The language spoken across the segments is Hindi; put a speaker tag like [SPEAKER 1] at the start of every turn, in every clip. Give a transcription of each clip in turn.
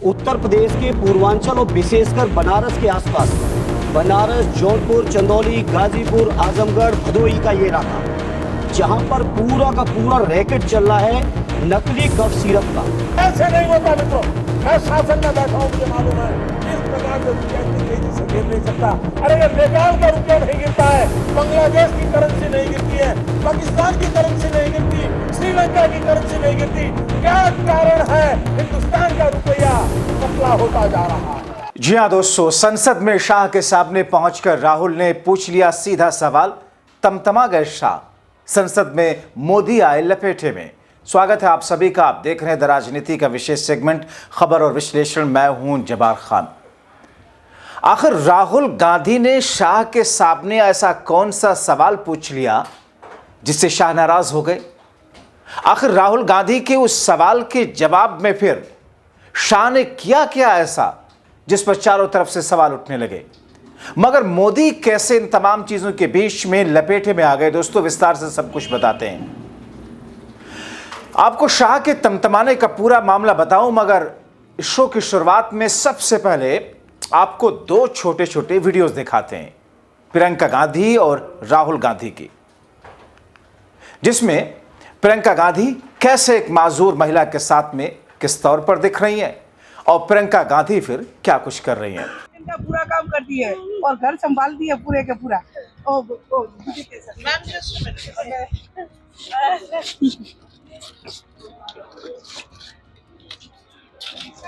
[SPEAKER 1] उत्तर प्रदेश के पूर्वांचल और विशेषकर बनारस के आसपास, बनारस, जौनपुर, चंदौली, गाजीपुर, आजमगढ़, भदोही का ये इलाका, जहां पर पूरा का पूरा रैकेट चल रहा है नकली कफ सिरप का।
[SPEAKER 2] ऐसे नहीं होता मित्रों, मैं शासन में बैठा हूँ, मुझे मालूम है इस प्रकार से रुपया इतनी तेजी से गिर नहीं सकता। अरे ये नेपाल का रुपया नहीं गिरता है, बांग्लादेश की करेंसी नहीं गिरती है, पाकिस्तान की करेंसी नहीं गिरती, श्रीलंका की करेंसी नहीं गिरती। क्या कारण है हिंदुस्तान का रुपया पतला होता जा रहा है?
[SPEAKER 3] जी हाँ दोस्तों, संसद में शाह के सामने पहुंचकर राहुल ने पूछ लिया सीधा सवाल। तमतमा गए शाह। संसद में मोदी आए लपेटे में। स्वागत है आप सभी का। आप देख रहे हैं द राजनीति का विशेष सेगमेंट खबर और विश्लेषण। मैं हूं जब्बार खान। आखिर राहुल गांधी ने शाह के सामने ऐसा कौन सा सवाल पूछ लिया जिससे शाह नाराज हो गए? आखिर राहुल गांधी के उस सवाल के जवाब में फिर शाह ने किया क्या ऐसा जिस पर चारों तरफ से सवाल उठने लगे? मगर मोदी कैसे इन तमाम चीजों के बीच में लपेटे में आ गए? दोस्तों विस्तार से सब कुछ बताते हैं। आपको शाह के तमतमाने का पूरा मामला बताऊं, मगर इस शो की शुरुआत में सबसे पहले आपको दो छोटे छोटे वीडियोस दिखाते हैं प्रियंका गांधी और राहुल गांधी की, जिसमें प्रियंका गांधी कैसे एक माजूर महिला के साथ में किस तौर पर दिख रही हैं और प्रियंका गांधी फिर क्या कुछ कर रही हैं।
[SPEAKER 4] इनका पूरा काम करती है और घर संभालती है पूरे के पूरा।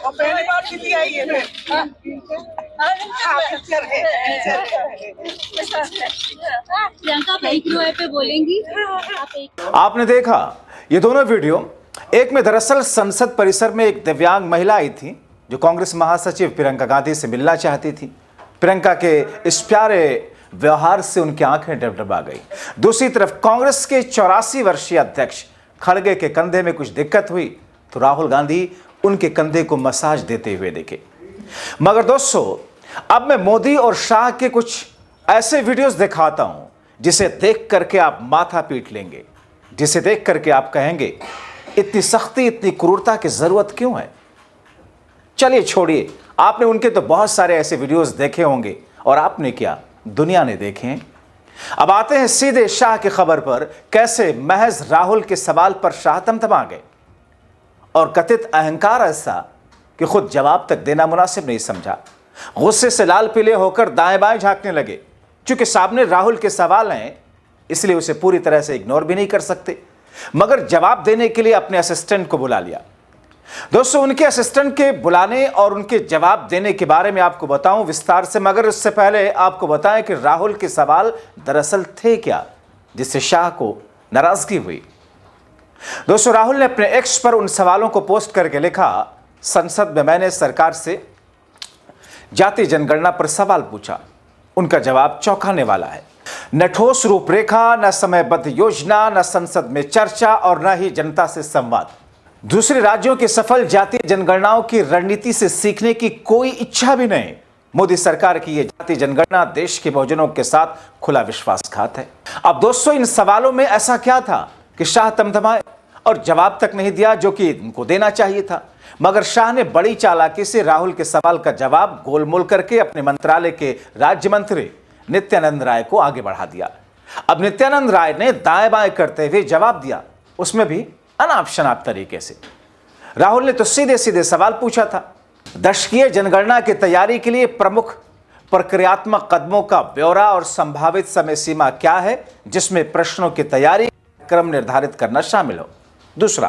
[SPEAKER 4] और पहली बार दीदी आई है
[SPEAKER 5] प्रियंका पे बोलेंगी।
[SPEAKER 3] आपने देखा ये दोनों वीडियो। एक में दरअसल संसद परिसर में एक दिव्यांग महिला आई थी जो कांग्रेस महासचिव प्रियंका गांधी से मिलना चाहती थी। प्रियंका के इस प्यारे व्यवहार से उनकी आंखें डबडबा गई। दूसरी तरफ कांग्रेस के 84 वर्षीय अध्यक्ष खड़गे के कंधे में कुछ दिक्कत हुई तो राहुल गांधी उनके कंधे को मसाज देते हुए दिखे। मगर दोस्तों, अब मैं मोदी और शाह के कुछ ऐसे वीडियोस दिखाता हूं जिसे देख करके आप माथा पीट लेंगे, जिसे देख करके आप कहेंगे इतनी सख्ती, इतनी क्रूरता की जरूरत क्यों है? चलिए छोड़िए, आपने उनके तो बहुत सारे ऐसे वीडियोस देखे होंगे और आपने क्या, दुनिया ने देखे हैं। अब आते हैं सीधे शाह की खबर पर। कैसे महज राहुल के सवाल पर शाह तमतमा गए और कथित अहंकार ऐसा कि खुद जवाब तक देना मुनासिब नहीं समझा। गुस्से से लाल पीले होकर दाएं बाएं झांकने लगे। चूंकि सामने राहुल के सवाल हैं इसलिए उसे पूरी तरह से इग्नोर भी नहीं कर सकते, मगर जवाब देने के लिए अपने असिस्टेंट को बुला लिया। दोस्तों, उनके असिस्टेंट के बुलाने और उनके जवाब देने के बारे में आपको बताऊं विस्तार से, मगर उससे पहले आपको बताएं कि राहुल के सवाल दरअसल थे क्या जिससे शाह को नाराजगी हुई। दोस्तों, राहुल ने अपने एक्स पर उन सवालों को पोस्ट करके लिखा, संसद में मैंने सरकार से जाति जनगणना पर सवाल पूछा, उनका जवाब चौंकाने वाला है। न ठोस रूपरेखा, न समयबद्ध योजना, न संसद में चर्चा और न ही जनता से संवाद। दूसरे राज्यों की सफल जातीय जनगणनाओं की रणनीति से सीखने की कोई इच्छा भी नहीं। मोदी सरकार की यह जातीय जनगणना देश के बहुजनों के साथ खुला विश्वासघात है। अब दोस्तों, इन सवालों में ऐसा क्या था कि शाह तमतमाए और जवाब तक नहीं दिया जो कि उनको देना चाहिए था? मगर शाह ने बड़ी चालाकी से राहुल के सवाल का जवाब गोलमोल करके अपने मंत्रालय के राज्य मंत्री नित्यानंद राय को आगे बढ़ा दिया। अब नित्यानंद राय ने दाएं बाएं करते हुए जवाब दिया, उसमें भी अनाप शनाप तरीके से। राहुल ने तो सीधे सीधे सवाल पूछा था, दशकीय जनगणना की तैयारी के लिए प्रमुख प्रक्रियात्मक कदमों का ब्यौरा और संभावित समय सीमा क्या है जिसमें प्रश्नों की तैयारी क्रम निर्धारित करना शामिल हो। दूसरा,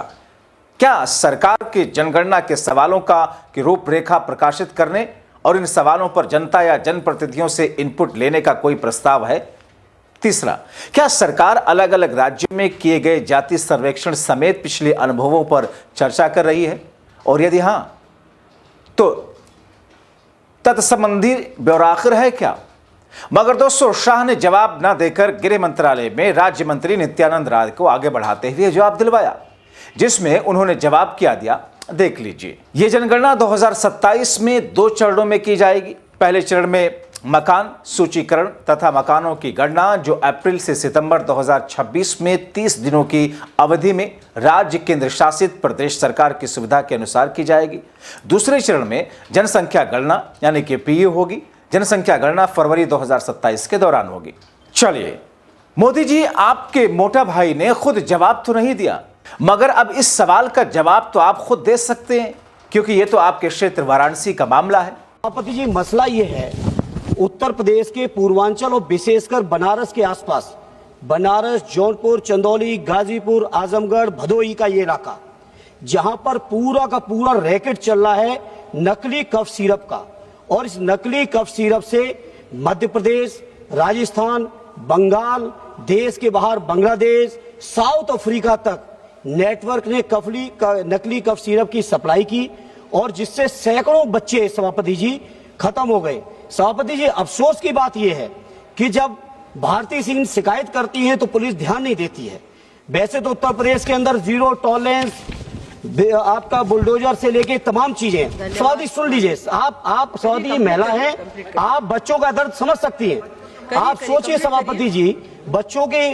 [SPEAKER 3] क्या सरकार की जनगणना के सवालों की रूपरेखा प्रकाशित करने और इन सवालों पर जनता या जनप्रतिनिधियों से इनपुट लेने का कोई प्रस्ताव है? तीसरा, क्या सरकार अलग अलग राज्यों में किए गए जाति सर्वेक्षण समेत पिछले अनुभवों पर चर्चा कर रही है? और यदि हां, तो तत्संबंधी ब्यौरा आखिर है क्या? मगर दोस्तों, शाह ने जवाब न देकर गृह मंत्रालय में राज्य मंत्री नित्यानंद राय को आगे बढ़ाते हुए जवाब दिलवाया, जिसमें उन्होंने जवाब क्या दिया देख लीजिए। यह जनगणना 2027 में 2 चरणों में की जाएगी। पहले चरण में मकान सूचीकरण तथा मकानों की गणना जो अप्रैल से सितंबर 2026 में 30 दिनों की अवधि में राज्य केंद्र शासित प्रदेश सरकार की सुविधा के अनुसार की जाएगी। दूसरे चरण में जनसंख्या गणना यानी कि पीयू होगी। जनसंख्या गणना फरवरी 2027 के दौरान होगी। चलिए, मोदी जी आपके मोटा भाई ने खुद जवाब तो नहीं दिया, मगर अब इस सवाल का जवाब तो आप खुद दे सकते हैं, क्योंकि ये तो आपके क्षेत्र वाराणसी का मामला है।
[SPEAKER 1] सभापति जी, मसला ये है, उत्तर प्रदेश के पूर्वांचल और विशेषकर बनारस के आसपास, बनारस, जौनपुर, चंदौली, गाजीपुर, आजमगढ़, भदोही का ये इलाका, जहां पर पूरा का पूरा रैकेट चल रहा है नकली कफ सिरप का। और इस नकली कफ सिरप से मध्य प्रदेश, राजस्थान, बंगाल, देश के बाहर बांग्लादेश, साउथ अफ्रीका तक नेटवर्क ने नकली कफ सिरप की सप्लाई की, और जिससे सैकड़ों बच्चे सभापति जी खत्म हो गए। सभापति जी, अफसोस की बात यह है कि जब भारतीय सिंह शिकायत करती है तो पुलिस ध्यान नहीं देती है। वैसे तो उत्तर प्रदेश के अंदर जीरो टॉलरेंस, आपका बुलडोजर से लेके तमाम चीजें। सवादी सुन लीजिए, आप सवादी महिला हैं, आप बच्चों का दर्द समझ सकती हैं। आप सोचिए सभापति जी, बच्चों के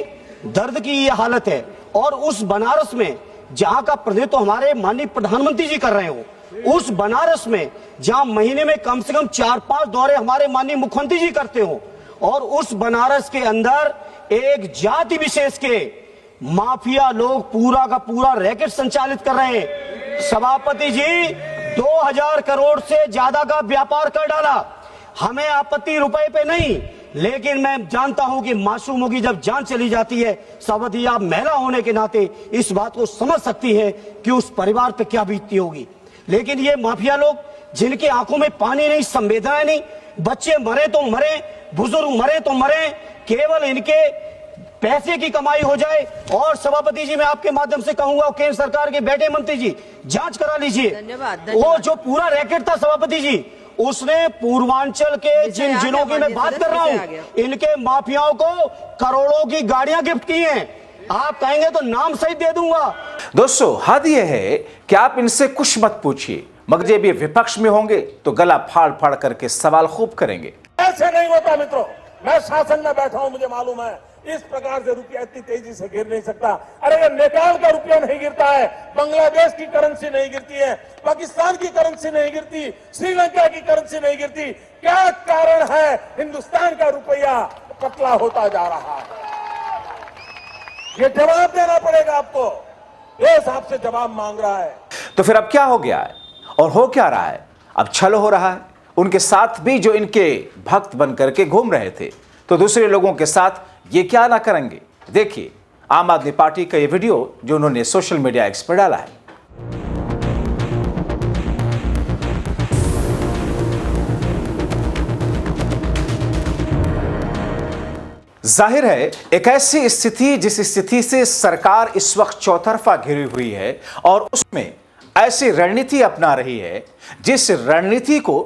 [SPEAKER 1] दर्द की ये हालत है, और उस बनारस में जहां का प्रतिनिधित्व हमारे माननीय प्रधानमंत्री जी कर रहे हो, उस बनारस में जहां महीने में कम से कम 4-5 दौरे हमारे माननीय मुख्यमंत्री जी करते हो, और उस बनारस के अंदर एक जाति विशेष के माफिया लोग पूरा का पूरा रैकेट संचालित कर रहे हैं। सभापति जी, 2000 करोड़ से ज्यादा का व्यापार कर डाला। हमें आपत्ति रुपए पे नहीं, लेकिन मैं जानता हूं कि मासूमों की जब जान चली जाती है, सभापति आप महिला होने के नाते इस बात को समझ सकती है कि उस परिवार पे क्या बीतती होगी। लेकिन ये माफिया लोग, जिनकी आंखों में पानी नहीं, संवेदनाएं नहीं, बच्चे मरे तो मरे, बुजुर्ग मरे तो मरे, केवल इनके पैसे की कमाई हो जाए। और सभापति जी, मैं आपके माध्यम से कहूंगा, केंद्र सरकार के बैठे मंत्री जी, जांच करा लीजिए। वो जो पूरा रैकेट था सभापति जी, उसने पूर्वांचल के जिन जिलों की मैं बात कर रहा हूं, इनके माफियाओं को करोड़ों की गाड़ियां गिफ्ट की हैं। आप कहेंगे तो नाम सहित दे दूंगा।
[SPEAKER 3] दोस्तों, हद यह है कि आप इनसे कुछ मत पूछिए, मगर जब ये विपक्ष में होंगे तो गला फाड़ फाड़ करके सवाल खूब करेंगे।
[SPEAKER 2] ऐसे नहीं होता मित्रों, मैं शासन में बैठा हूं, मुझे मालूम है इस प्रकार से रुपया इतनी तेजी से गिर नहीं सकता। अरे ये नेपाल का रुपया नहीं गिरता है, बांग्लादेश की करेंसी नहीं गिरती है, पाकिस्तान की करेंसी नहीं गिरती, श्रीलंका की करेंसी नहीं गिरती। क्या कारण है हिंदुस्तान का रुपया पतला होता जा रहा है? ये जवाब देना पड़ेगा आपको। देश आपसे जवाब मांग रहा है।
[SPEAKER 3] तो फिर अब क्या हो गया है और हो क्या रहा है? अब छल हो रहा है। उनके साथ भी जो इनके भक्त बन करके घूम रहे थे, तो दूसरे लोगों के साथ ये क्या ना करेंगे। देखिए आम आदमी पार्टी का ये वीडियो जो उन्होंने सोशल मीडिया एक्स पर डाला है। जाहिर है एक ऐसी स्थिति जिस स्थिति से सरकार इस वक्त चौतरफा घिरी हुई है, और उसमें ऐसी रणनीति अपना रही है जिस रणनीति को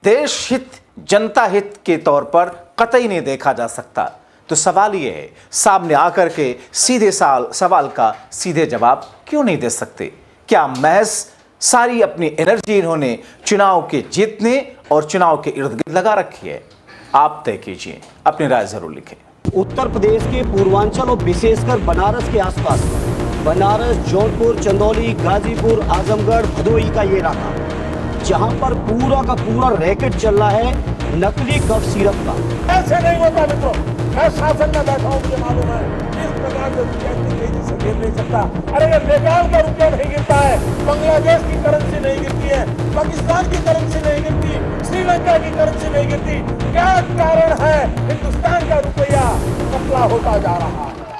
[SPEAKER 3] देश हित, जनता हित के तौर पर कतई नहीं देखा जा सकता। तो सवाल ये है, सामने आकर के सीधे सवाल का सीधे जवाब क्यों नहीं दे सकते? क्या महज सारी अपनी एनर्जी इन्होंने चुनाव के जीतने और चुनाव के इर्द गिर्द लगा रखी है? आप तय कीजिए, अपनी राय जरूर लिखें।
[SPEAKER 1] उत्तर प्रदेश के पूर्वांचल और विशेषकर बनारस के आसपास, बनारस, जौनपुर, चंदौली, गाजीपुर, आजमगढ़, भदोही का ये इलाका, जहां पर पूरा का पूरा रैकेट चल रहा है नकली कफ सिरप का।
[SPEAKER 2] ऐसे नहीं होता मित्रों, मैं शासन में बैठा हूं, मुझे मालूम है इस प्रकार से रुपया इतनी तेजी से गिर नहीं सकता। अरे ये नेपाल का रुपया नहीं गिरता है, बांग्लादेश की करेंसी नहीं गिरती है, पाकिस्तान की करेंसी नहीं गिरती, श्रीलंका की करेंसी नहीं गिरती। क्या कारण है हिंदुस्तान का रुपया पतला होता जा रहा है?